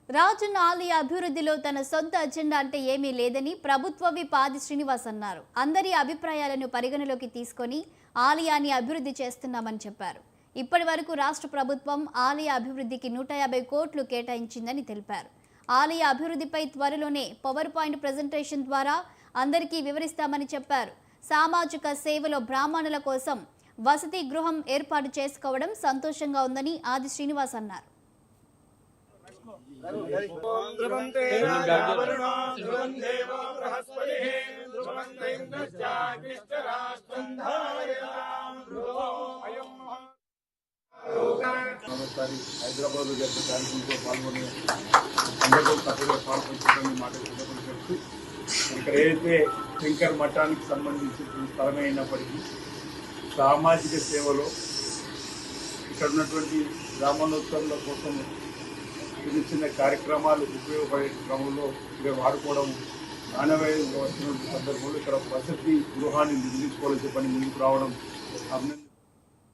రాజన్న ఆలయ అభివృద్ధిలో తన సొంత అజెండా అంటే ఏమీ లేదని ప్రభుత్వ విప్ ఆది శ్రీనివాస్ అన్నారు. అందరి అభిప్రాయాలను పరిగణలోకి తీసుకొని ఆలయాన్ని అభివృద్ధి చేస్తున్నామని చెప్పారు. ఇప్పటి వరకు రాష్ట్ర ప్రభుత్వం ఆలయ అభివృద్ధికి 150 కోట్లు కేటాయించిందని తెలిపారు. ఆలయ అభివృద్ధిపై త్వరలోనే పవర్ పాయింట్ ప్రెజెంటేషన్ ద్వారా అందరికీ వివరిస్తామని చెప్పారు. సామాజిక సేవలో బ్రాహ్మణుల కోసం వసతి గృహం ఏర్పాటు చేసుకోవడం సంతోషంగా ఉందని ఆది శ్రీనివాస్ అన్నారు. హైదరాబాద్ జరిగిన కార్యక్రమంలో పాల్గొని అందరూ తప్పగా పాల్గొంటుందని మాట చెప్తూ ఇక్కడ ఏదైతే శంకర్ మఠానికి సంబంధించిన స్థలమే అయినప్పటికీ సామాజిక సేవలో ఇక్కడ ఉన్నటువంటి బ్రాహ్మణోత్సవాల కోసం చిన్న చిన్న కార్యక్రమాలు ఉపయోగపడే క్రమంలో ఇక్కడ వాడుకోవడం ఆనవాయితీగా వస్తున్న సందర్భంలో ఇక్కడ వసతి గృహాన్ని నిర్మించుకోవాలని చెప్పని ముందుకు రావడం అభినందన.